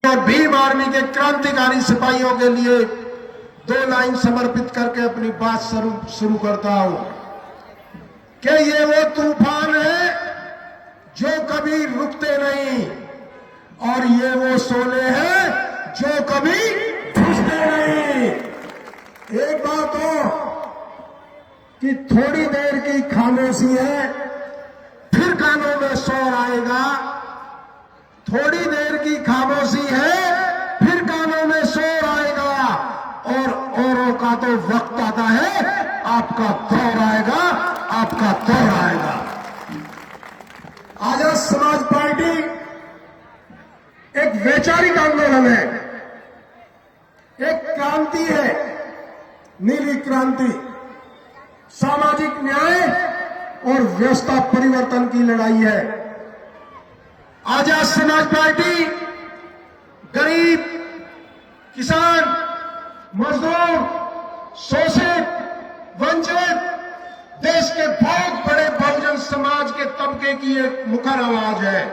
और भीम आर्मी के क्रांतिकारी सिपाहियों के लिए 2 लाइन समर्पित करके अपनी बात शुरू करता हूं कि ये वो तूफान है जो कभी रुकते नहीं और ये वो शोले हैं जो कभी बुझते नहीं। एक बात हो कि थोड़ी देर की खामोशी है, फिर कानों में शोर आएगा। थोड़ी देर की खामोशी है, फिर कानों में शोर आएगा और औरों का तो वक्त आता है, आपका दौर आएगा, आपका दौर आएगा। आजाद समाज पार्टी एक वैचारिक आंदोलन है, एक क्रांति है, नीली क्रांति, सामाजिक न्याय और व्यवस्था परिवर्तन की लड़ाई है। आजाद समाज पार्टी गरीब, किसान, मजदूर, शोषित, वंचित, देश के बहुत बड़े बहुजन समाज के तबके की एक मुखर आवाज है।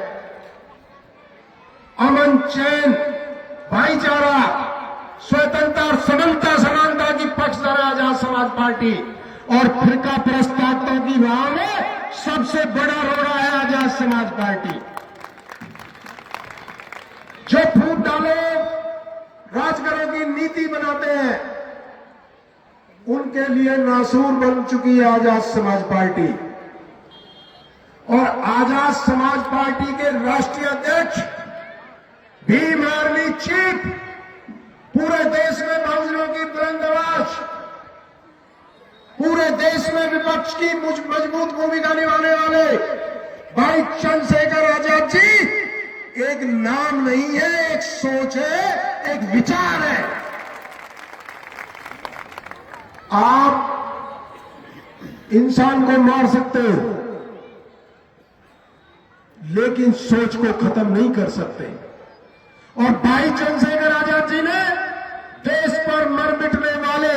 अमन, चैन, भाईचारा, स्वतंत्रता और समानता की पक्षधर आजाद समाज पार्टी और फिरका परस्तात्व की राह में सबसे बड़ा रोड़ा है आजाद समाज पार्टी। जो फूट डालो राजगरों की नीति बनाते हैं, उनके लिए नासूर बन चुकी है आजाद समाज पार्टी। और आजाद समाज पार्टी के राष्ट्रीय अध्यक्ष भीम आर्मी चीफ, पूरे देश में बहुजनों की बुलंद आवाज, पूरे देश में विपक्ष की मजबूत भूमिका निभाने वाले भाई चंद्रशेखर आजाद जी एक नाम नहीं है, एक सोच है, एक विचार है। आप इंसान को मार सकते हो, लेकिन सोच को खत्म नहीं कर सकते। और भाई चंद्रशेखर आजाद जी ने देश पर मर मिटने वाले,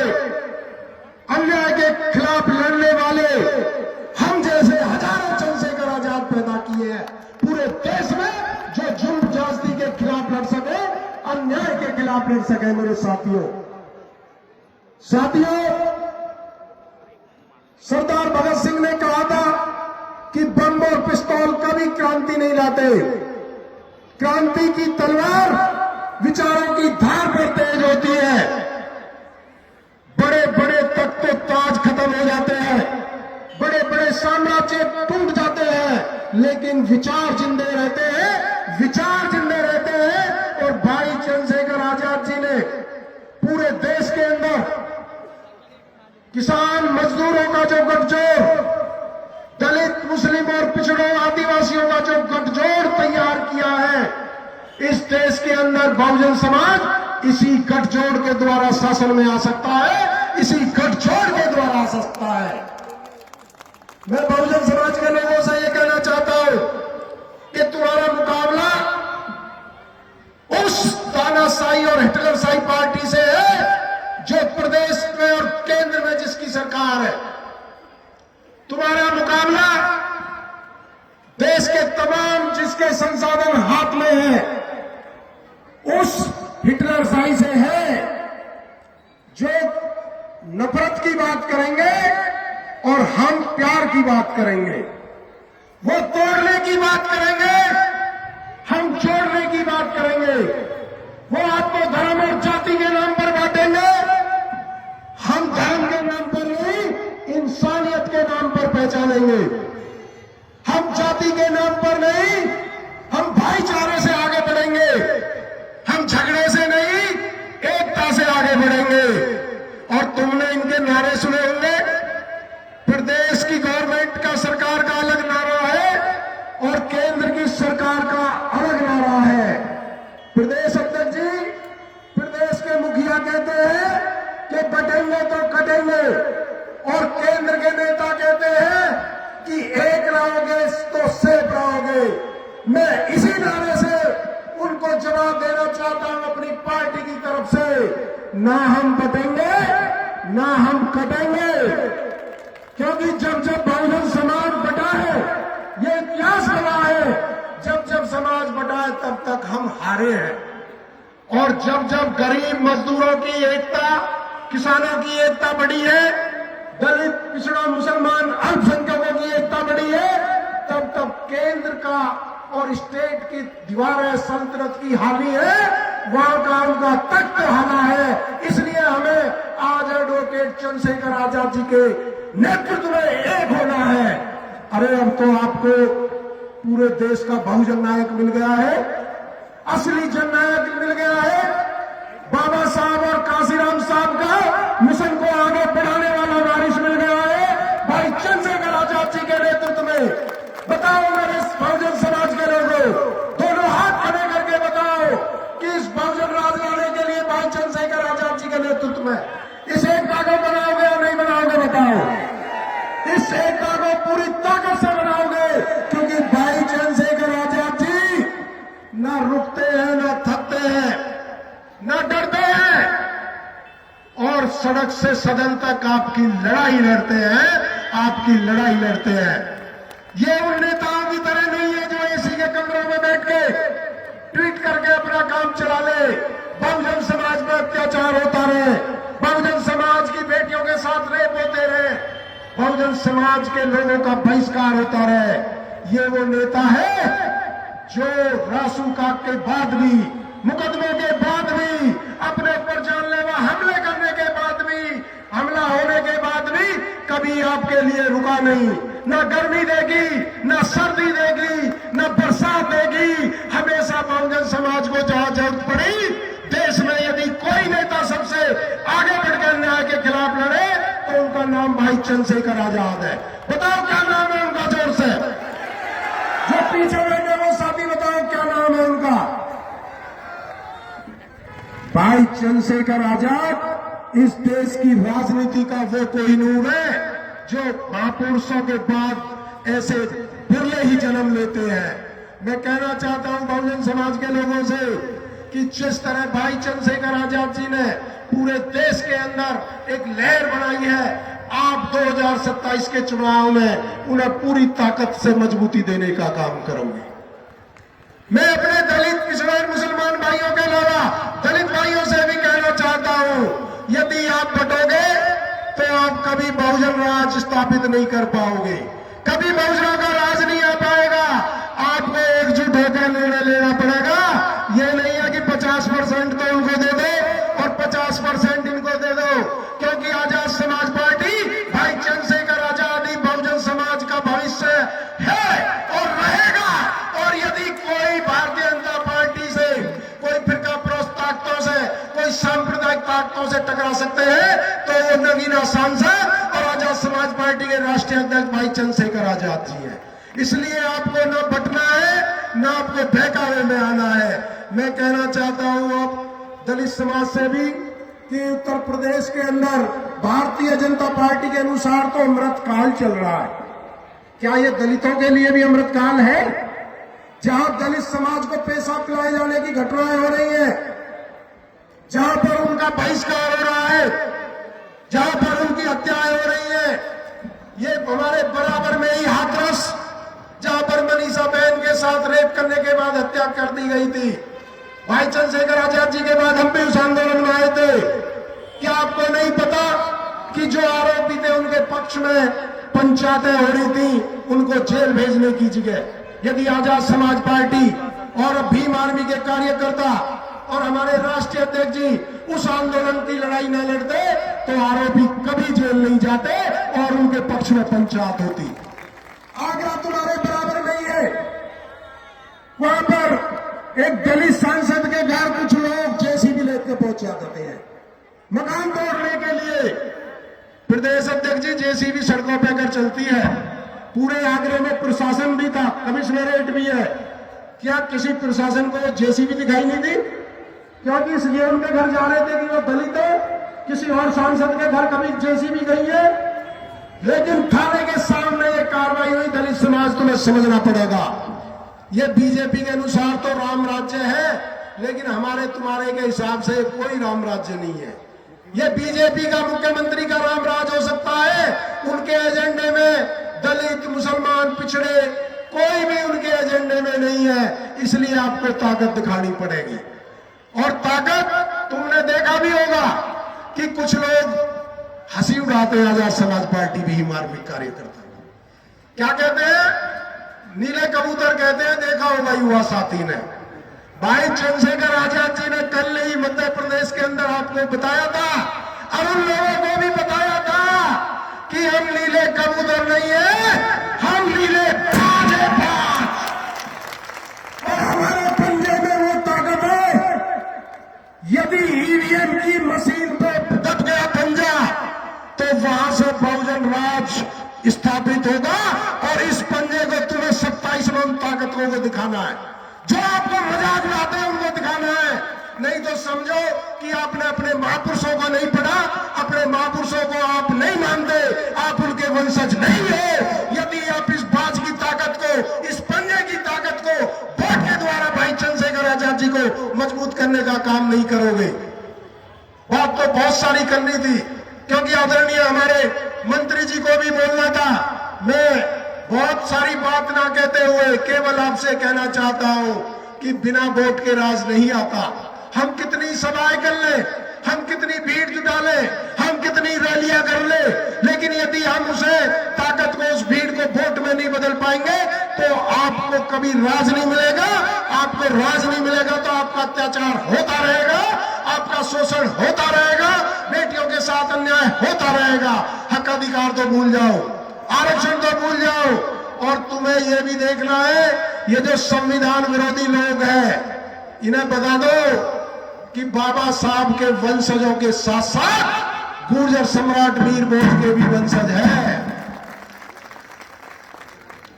अन्याय के खिलाफ लड़ने वाले हम जैसे हजारों चंद्रशेखर आजाद पैदा किए हैं पूरे देश में, जो जुल्म ज्यादती के खिलाफ लड़ सके, अन्याय के खिलाफ लड़ सके। मेरे साथियों, सरदार भगत सिंह ने कहा था कि बम और पिस्तौल कभी क्रांति नहीं लाते। क्रांति की तलवार विचारों की धार पर तेज होती है। बड़े बड़े तख्त ताज खत्म हो जाते हैं, बड़े बड़े साम्राज्य टूट जाते हैं, लेकिन विचार जिंदे रहते हैं, विचार जिंदे रहते हैं। और भाई चंद्रशेखर आजाद जी ने पूरे देश के अंदर किसान मजदूरों का जो गठजोड़, दलित, मुस्लिम और पिछड़ों आदिवासियों का जो गठजोड़ तैयार किया है, इस देश के अंदर बहुजन समाज इसी गठजोड़ के द्वारा शासन में आ सकता है, इसी गठजोड़ के द्वारा आ सकता है। मैं बहुजन समाज के लोगों से यह कहना चाहता हूं कि तुम्हारा मुकाबला उस तानाशाही और हिटलरशाही पार्टी से है जो प्रदेश में और केंद्र में जिसकी सरकार है। तुम्हारा मुकाबला देश के तमाम जिसके संसाधन हाथ में है, उस हिटलरशाही से है जो नफरत की बात करेंगे और हम प्यार की बात करेंगे। वो तोड़ने की बात करेंगे, हम जोड़ने की बात करेंगे। वो आपको धर्म और जाति के नाम पर बांटेंगे, हम धर्म के नाम पर नहीं, इंसानियत के नाम पर पहचानेंगे। हम जाति के नाम पर नहीं, हम भाईचारे से आगे बढ़ेंगे। हम झगड़े से नहीं, एकता से आगे बढ़ेंगे। और तुमने इनके नारे सुने होंगे, प्रदेश की गवर्नमेंट का, सरकार का अलग नारा है और केंद्र की सरकार का अलग नारा है। प्रदेश अध्यक्ष जी, प्रदेश के मुखिया कहते हैं कि बटेंगे तो कटेंगे, और केंद्र के नेता कहते हैं कि एक रहोगे तो सेफ रहोगे। मैं इसी नारे से उनको जवाब देना चाहता हूं अपनी पार्टी की तरफ से, ना हम बटेंगे ना हम कटेंगे। क्योंकि जब जब बहुजन समाज बटा है, ये इतिहास बना है, जब जब समाज बटा है तब तक हम हारे हैं। और जब जब गरीब मजदूरों की एकता, किसानों की एकता बढ़ी है, दलित, पिछड़ा, मुसलमान, अल्पसंख्यकों की एकता बढ़ी है, तब तब केंद्र का और स्टेट की दीवारें सल्तनत की हावी है, वहां का उनका तख्त हाना है। इसलिए हमें आज एडवोकेट चंद्रशेखर आजाद जी के नेतृत्व में एक होना है। अरे अब तो आपको पूरे देश का बहुजन नायक मिल गया है, असली जननायक मिल गया है। बाबा साहब और काशीराम साहब का मिशन को आगे बढ़ाने वाला वारिस मिल गया है भाई चंद्रशेखर आजाद जी के नेतृत्व में। बताओ मेरे बहुजन समाज के लोगों, दोनों हाथ खड़े करके बताओ कि इस बहुजन राज लाने के लिए भाई चंद्रशेखर आजाद जी के नेतृत्व में इस एकता को बनाओगे या नहीं बनाओगे? बताओ इस एकता को पूरी ताकत से बनाओगे, क्योंकि भाई चंद्रशेखर आजाद जी ना रुकते हैं, ना थकते हैं, ना डरते हैं, और सड़क से सदन तक आपकी लड़ाई लड़ते हैं, आपकी लड़ाई लड़ते हैं। ये उन नेताओं की तरह नहीं है जो एसी के कमरों में बैठ के ट्वीट करके अपना काम चला ले। बहुजन समाज में अत्याचार होता रहे, बहुजन समाज की बेटियों के साथ रेप होते रहे, बहुजन समाज के लोगों का बहिष्कार होता रहे। ये वो नेता है जो रासूकाक के बाद भी, मुकदमों के बाद भी, अपने ऊपर जानलेवा हमले करने के बाद भी, हमला होने के बाद भी कभी आपके लिए रुका नहीं। ना गर्मी देगी, ना सर्दी देगी, ना बरसात देगी। हमेशा बहुजन समाज को जहां जरूरत पड़ी देश में यदि कोई नेता सबसे आगे बढ़कर अन्याय के खिलाफ लड़े तो उनका नाम भाई चंद्रशेखर आजाद है। बताओ क्या नाम है उनका? जोर से जो पीछे बैठे वो साथी बताओ क्या नाम है उनका? भाई चंद्रशेखर आजाद इस देश की राजनीति का वो कोहिनूर है जो महापुरुषों के बाद ऐसे बिरले ही जन्म लेते हैं। मैं कहना चाहता हूं बहुजन समाज के लोगों से कि जिस तरह भाई चंद्रशेखर आजाद जी ने पूरे देश के अंदर एक लहर बनाई है, आप 2027 के चुनाव में उन्हें पूरी ताकत से मजबूती देने का काम करोगे। मैं अपने दलित, पिछड़ा और मुसलमान भाइयों के अलावा दलित भाइयों से भी कहना चाहता हूं, यदि आप बटोगे तो आप कभी बहुजन राज स्थापित नहीं कर पाओगे, कभी बहुजनों का राज नहीं आ पाएगा। आपको एकजुट होकर निर्णय लेना पड़ेगा। यह नहीं है कि 50% तो उनको दे दो और 50% इनको दे दो, क्योंकि आजाद समाज पार्टी भाई चंद्रशेखर आजाद ही बहुजन समाज का भविष्य है और रहेगा। और यदि कोई भारतीय जनता पार्टी से, कोई फिरका प्रस्त ताकतों से, कोई सांप्रदायिक ताकतों से टकरा सकते हैं तो वो नगीना सांसद और आजाद समाज पार्टी के राष्ट्रीय अध्यक्ष भाई चंद्रशेखर आजाद जी है। इसलिए आपको न बटना है, न आपको बहकावे में आना है। मैं कहना चाहता हूं अब दलित समाज से भी कि उत्तर प्रदेश के अंदर भारतीय जनता पार्टी के अनुसार तो अमृतकाल चल रहा है। क्या ये दलितों के लिए भी अमृतकाल है? जहां दलित समाज को पेशाब पिलाए जाने की घटनाएं हो रही हैं, जहां पर उनका बहिष्कार हो रहा है, जहां पर उनकी हत्याएं हो रही हैं, ये हमारे बराबर में ही हाथरस, जहां पर मनीषा बहन के साथ रेप करने के बाद हत्या कर दी गई थी। भाई चंद्रशेखर आजाद जी के बाद हम भी उस आंदोलन में आए थे। क्या आपको नहीं पता कि जो आरोपी थे उनके पक्ष में पंचायतें हो रही थी, उनको जेल भेजने की जगह यदि आजाद समाज पार्टी और भीम आर्मी के कार्यकर्ता और हमारे राष्ट्रीय अध्यक्ष जी उस आंदोलन की लड़ाई न लड़ते तो आरोपी कभी जेल नहीं जाते और उनके पक्ष में पंचायत होती। आगरा तुम्हारे बराबर नहीं है। वहां पर एक दलित सांसद के घर कुछ लोग जेसीबी लेकर पहुंच जाते हैं मकान तोड़ने के लिए। प्रदेश अध्यक्ष जी, जेसीबी सड़कों पर अगर चलती है, पूरे आगरे में प्रशासन भी था, कमिश्नरेट भी है, क्या किसी प्रशासन को जेसीबी दिखाई नहीं दी? क्योंकि इसलिए उनके घर जा रहे थे कि वो दलित है। किसी और सांसद के घर कभी जेसीबी गई है? लेकिन थाने के सामने ये कार्रवाई हुई। दलित समाज तुम्हें समझना पड़ेगा, ये बीजेपी के अनुसार तो राम राज्य है, लेकिन हमारे तुम्हारे के हिसाब से कोई राम राज्य नहीं है। ये बीजेपी का मुख्यमंत्री का राम राज हो सकता है। उनके एजेंडे में दलित, मुसलमान, पिछड़े कोई भी उनके एजेंडे में नहीं है। इसलिए आपको ताकत दिखानी पड़ेगी। और ताकत तुमने देखा भी होगा कि कुछ लोग हंसी उड़ाते हैं आजाद समाज पार्टी भी मार्मिक कार्यकर्ता। क्या कहते हैं? नीले कबूतर कहते हैं, देखा होगा युवा साथी ने। भाई चंद्रशेखर आजाद जी ने कल ही मध्य प्रदेश के अंदर आपको बताया था और उन लोगों को भी बताया था कि हम नीले कबूतर नहीं है, हम नीले बाज है, बाज। और हमारे पंजे में वो ताकत है, यदि ईवीएम की मशीन पे दब गया पंजा तो वहां से बहुजन राज स्थापित होगा। और इस पंजे को तुम्हें 27 ताकतों को दिखाना है। जो आपको मजाक उड़ाते हैं उनको दिखाना है, नहीं तो समझो कि आपने अपने महापुरुषों को नहीं पढ़ा, अपने महापुरुषों को आप नहीं मानते, आप उनके वंशज नहीं हो। यदि आप इस बाज की ताकत को, इस पंजे की ताकत को वोट के द्वारा भाई चंद्रशेखर आजाद जी को मजबूत करने का काम नहीं करोगे। बात तो बहुत सारी करनी थी, क्योंकि आदरणीय हमारे मंत्री जी को भी बोलना था। मैं बहुत सारी बात ना कहते हुए केवल आपसे कहना चाहता हूं कि बिना वोट के राज नहीं आता। हम कितनी सभाएं कर ले, हम कितनी भीड़ जुटा ले, हम कितनी रैलियां कर ले, लेकिन यदि हम उसे ताकत को, उस भीड़ को वोट में नहीं बदल पाएंगे तो आपको कभी राज नहीं मिलेगा। आपको राज नहीं मिलेगा तो आपका अत्याचार होता रहेगा, आपका शोषण होता रहेगा, बेटियों के साथ अन्याय होता रहेगा। हक अधिकार तो भूल जाओ, आरक्षण तो भूल जाओ। और तुम्हें यह भी देखना है, ये जो संविधान विरोधी लोग हैं इन्हें बता दो कि बाबा साहब के वंशजों के साथ साथ गुर्जर सम्राट वीर भोज के भी वंशज है।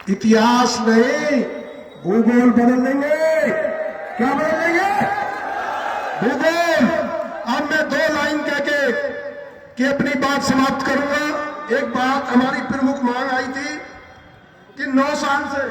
इतिहास नहीं, भूगोल बदल देंगे। क्या बदल देंगे? भूगोल। अब मैं 2 लाइन कह के अपनी बात समाप्त करूंगा। एक बात हमारी प्रमुख मांग आई थी कि 9 साल से